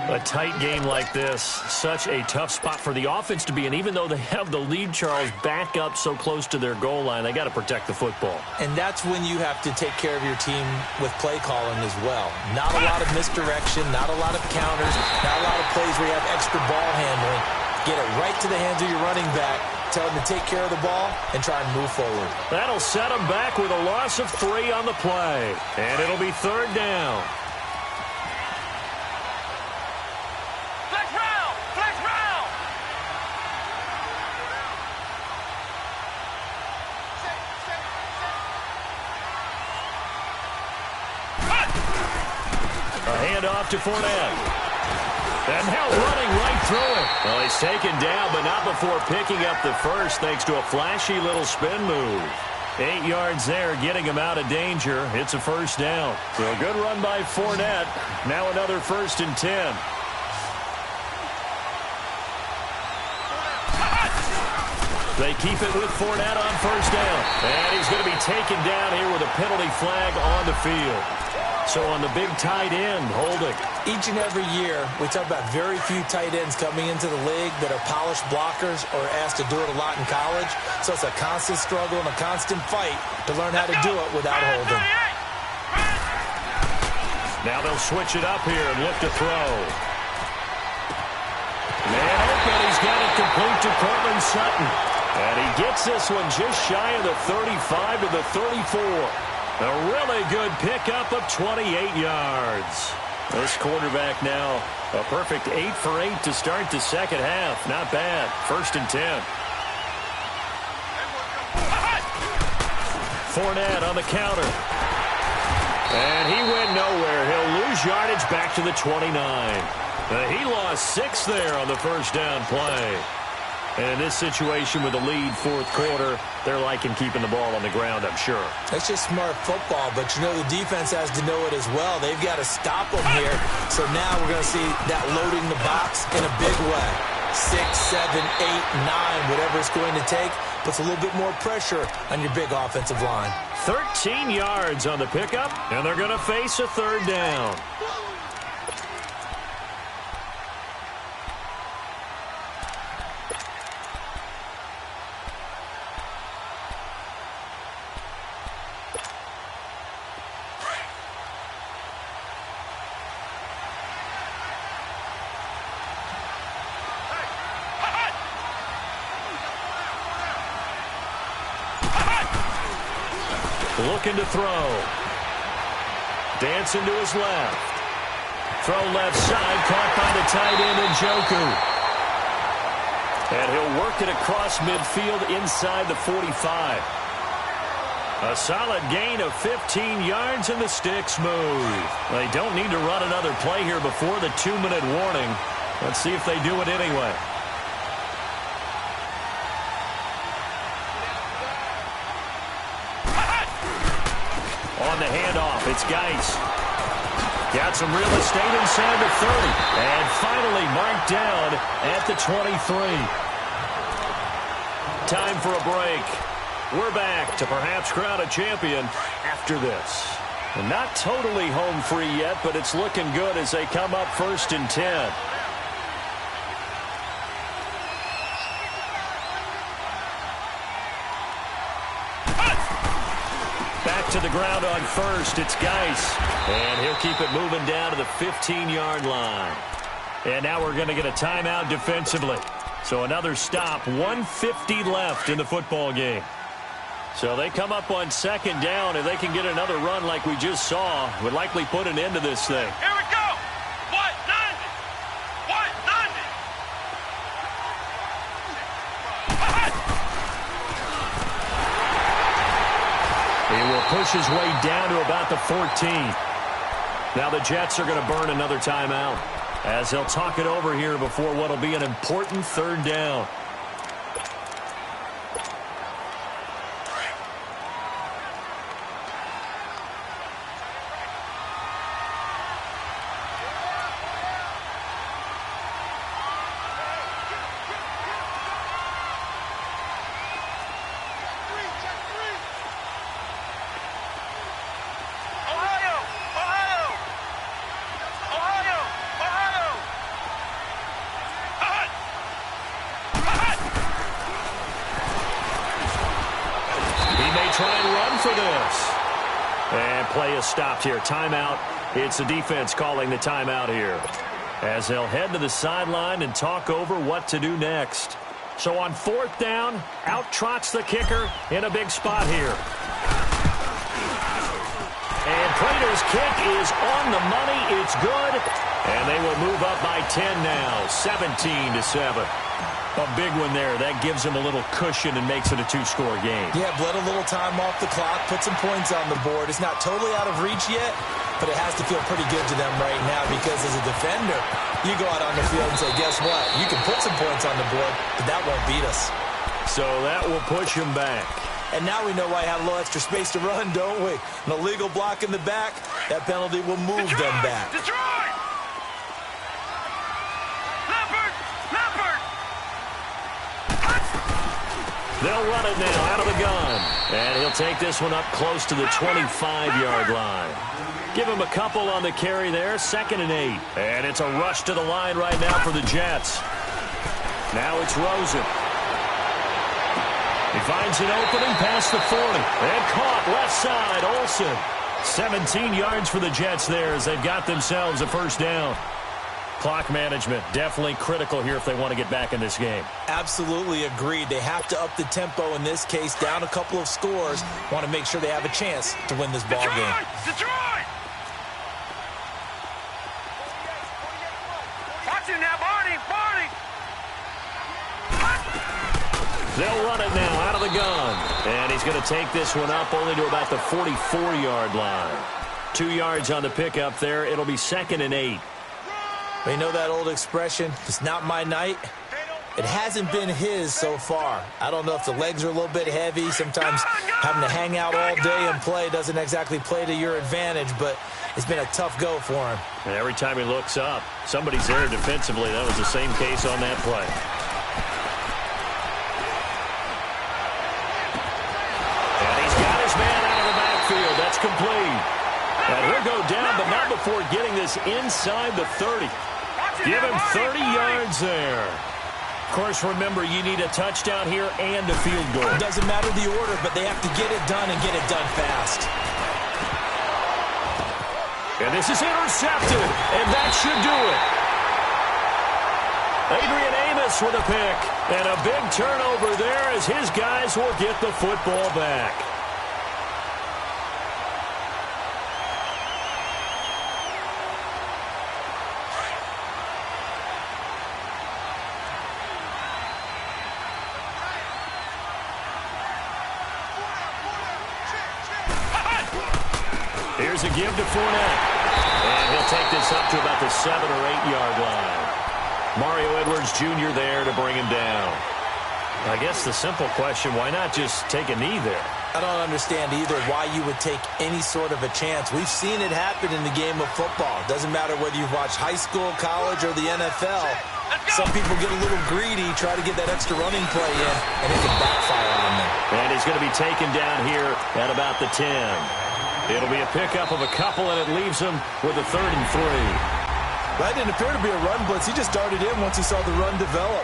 A tight game like this, such a tough spot for the offense to be in. Even though they have the lead, Charles, back up so close to their goal line, they got to protect the football. And that's when you have to take care of your team with play calling as well. Not a lot of misdirection, not a lot of counters, not a lot of plays where you have extra ball handling. Get it right to the hands of your running back. Tell him to take care of the ball and try and move forward. That'll set him back with a loss of 3 on the play. And it'll be 3rd down. Flex round. Flex round. A handoff to Fournette. And now running right through it. Well, he's taken down, but not before picking up the first thanks to a flashy little spin move. 8 yards there, getting him out of danger. It's a 1st down. So a good run by Fournette. Now another 1st and 10. They keep it with Fournette on 1st down. And he's going to be taken down here with a penalty flag on the field. So on the big tight end, holding. Each and every year, we talk about very few tight ends coming into the league that are polished blockers or asked to do it a lot in college. So it's a constant struggle and a constant fight to learn how to do it without holding. Now they'll switch it up here and look to throw. Man open, he's got it complete to Cortland Sutton. And he gets this one just shy of the 35 to the 34. A really good pickup of 28 yards. This quarterback now a perfect 8 for 8 to start the second half. Not bad. 1st and 10. Fournette on the counter. And he went nowhere. He'll lose yardage back to the 29. He lost 6 there on the 1st down play. And in this situation with the lead 4th quarter, they're liking keeping the ball on the ground, I'm sure. That's just smart football, but you know the defense has to know it as well. They've got to stop them here. So now we're going to see that loading the box in a big way. 6, 7, 8, 9, whatever it's going to take, puts a little bit more pressure on your big offensive line. 13 yards on the pickup, and they're going to face a 3rd down. Looking to throw. Dancing to his left. Throw left side, caught by the tight end Njoku. And he'll work it across midfield inside the 45. A solid gain of 15 yards, and the sticks move. They don't need to run another play here before the 2-minute warning. Let's see if they do it anyway. On the handoff, it's Geis. Got some real estate inside the 30. And finally marked down at the 23. Time for a break. We're back to perhaps crown a champion after this. And not totally home free yet, but it's looking good as they come up 1st and 10. To the ground on 1st, it's Geis. And he'll keep it moving down to the 15-yard line. And now we're going to get a timeout defensively. So another stop, 1:50 left in the football game. So they come up on 2nd down. If they can get another run like we just saw, would likely put an end to this thing. Here we go. What? 90. What? 90. He will push his way down to about the 14. Now the Jets are going to burn another timeout as they'll talk it over here before what will be an important 3rd down. Play is stopped here. Timeout. It's the defense calling the timeout here as they'll head to the sideline and talk over what to do next. So on 4th down, out trots the kicker in a big spot here. And Prater's kick is on the money. It's good. And they will move up by 10 now, 17-7. A big one there. That gives them a little cushion and makes it a 2-score game. Yeah, bled a little time off the clock, put some points on the board. It's not totally out of reach yet, but it has to feel pretty good to them right now because as a defender, you go out on the field and say, guess what? You can put some points on the board, but that won't beat us. So that will push him back. And now we know why I have a little extra space to run, don't we? An illegal block in the back, that penalty will move them back. Detroit! They'll run it now out of the gun. And he'll take this one up close to the 25-yard line. Give him a couple on the carry there. 2nd and 8. And it's a rush to the line right now for the Jets. Now it's Rosen. He finds an opening past the 40. And caught left side, Olsen. 17 yards for the Jets there as they've got themselves a 1st down. Clock management, definitely critical here if they want to get back in this game. Absolutely agreed. They have to up the tempo in this case, down a couple of scores. Want to make sure they have a chance to win this ball game. Detroit! Watch it now, Barney! They'll run it now out of the gun. And he's going to take this one up only to about the 44-yard line. 2 yards on the pickup there. It'll be 2nd and 8. You know that old expression, it's not my night? It hasn't been his so far. I don't know if the legs are a little bit heavy. Sometimes having to hang out all day and play doesn't exactly play to your advantage, but it's been a tough go for him. And every time he looks up, somebody's there defensively. That was the same case on that play. And he's got his man out of the backfield. That's complete. And he'll go down, but not before getting this inside the 30. Give him 30 yards there. Of course, remember, you need a touchdown here and a field goal. It doesn't matter the order, but they have to get it done and get it done fast. And this is intercepted, and that should do it. Adrian Amos with a pick, and a big turnover there as his guys will get the football back. is a give to Fournette. And he'll take this up to about the 7 or 8 yard line. Mario Edwards Jr. there to bring him down. I guess the simple question, why not just take a knee there? I don't understand either why you would take any sort of a chance. We've seen it happen in the game of football. Doesn't matter whether you've watched high school, college, or the NFL. Some people get a little greedy, try to get that extra running play in, and it can backfire on them. And he's going to be taken down here at about the 10. It'll be a pickup of a couple, and it leaves him with a 3rd and 3. That didn't appear to be a run blitz. He just darted in once he saw the run develop.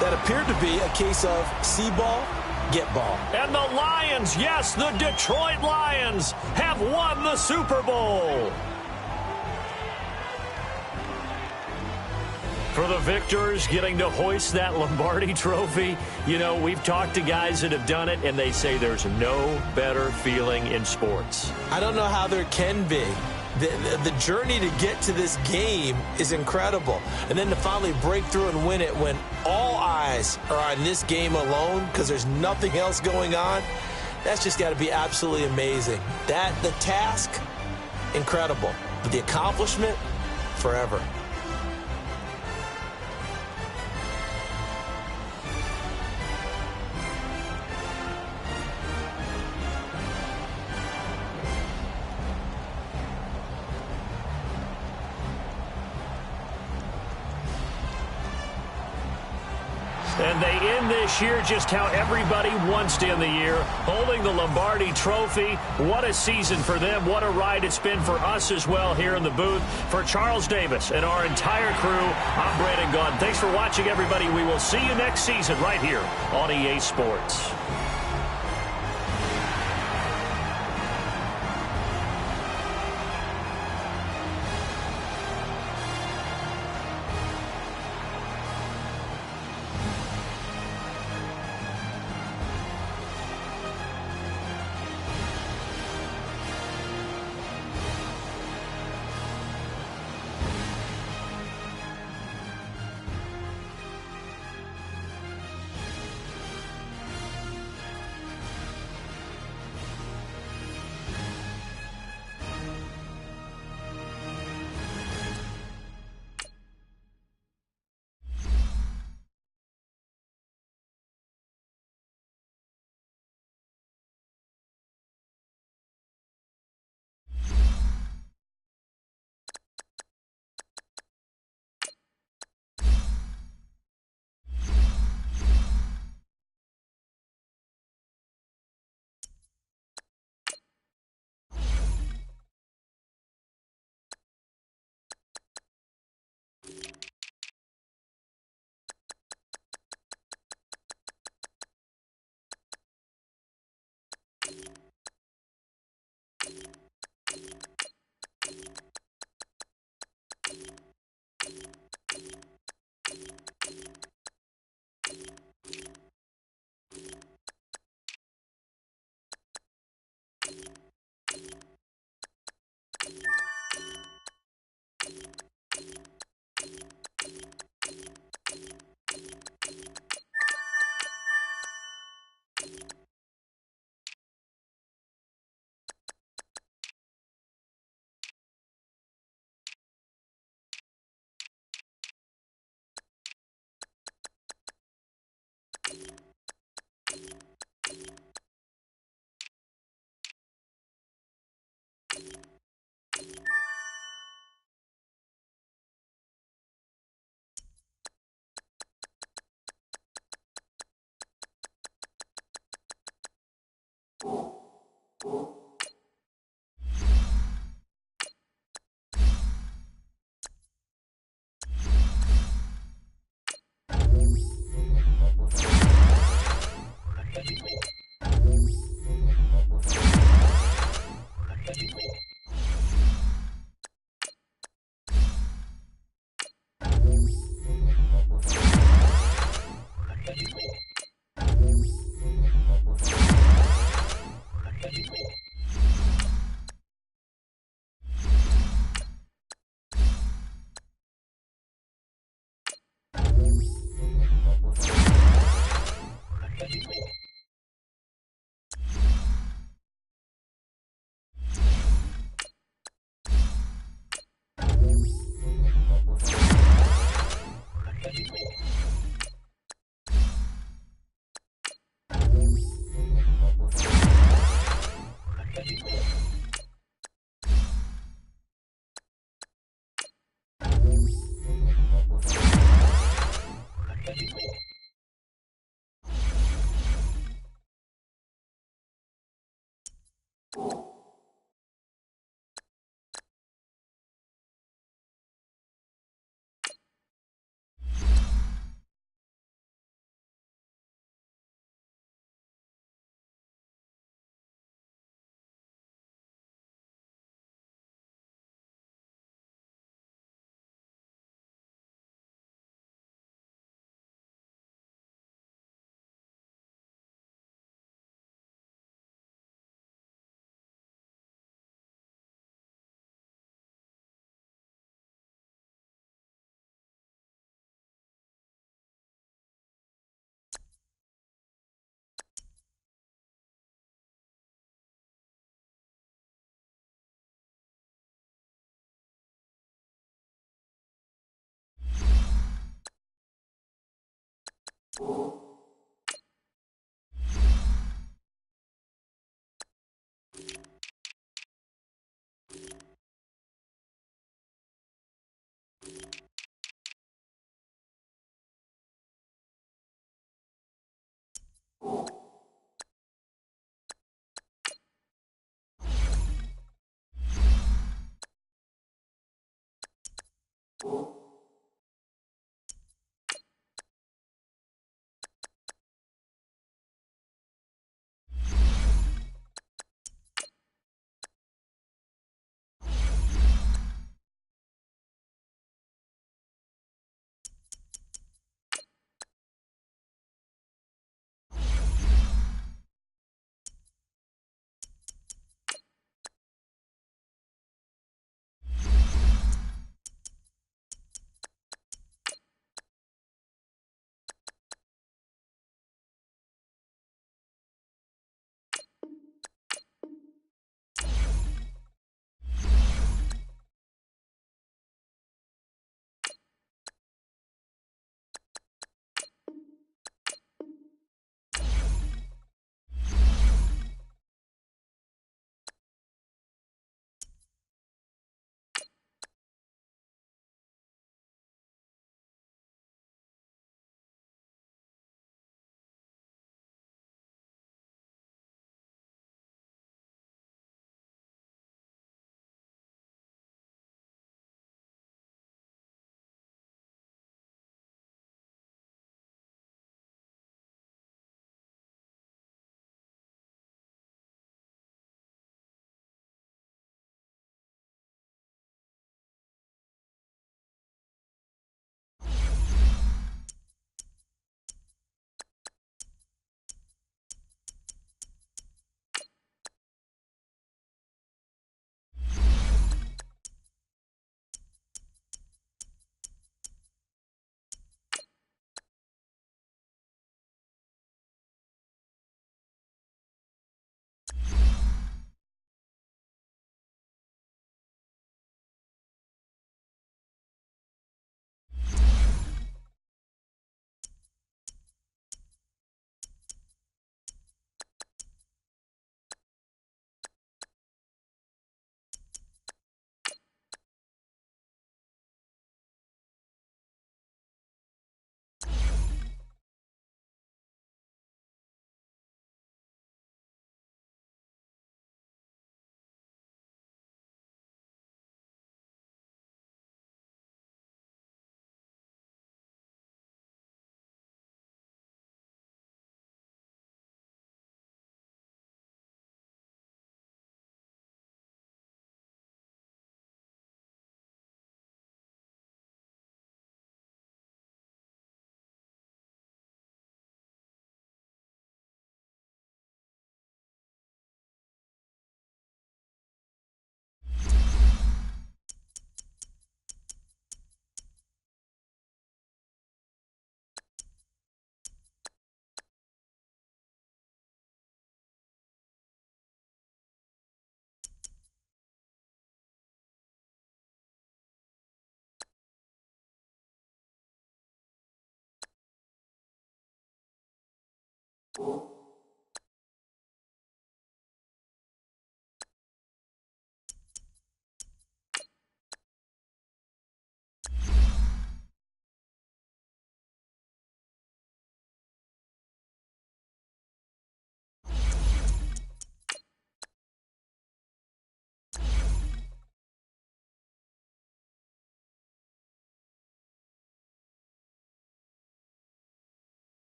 That appeared to be a case of see ball, get ball. And the Lions, yes, the Detroit Lions have won the Super Bowl. For the victors getting to hoist that Lombardi trophy, you know, we've talked to guys that have done it, and they say there's no better feeling in sports. I don't know how there can be. The journey to get to this game is incredible. And then to finally break through and win it when all eyes are on this game alone because there's nothing else going on, that's just got to be absolutely amazing. The task, incredible. But the accomplishment, forever. And they end this year just how everybody wants to end the year, holding the Lombardi Trophy. What a season for them. What a ride it's been for us as well here in the booth. For Charles Davis and our entire crew, I'm Brandon Gaudin. Thanks for watching, everybody. We will see you next season right here on EA Sports.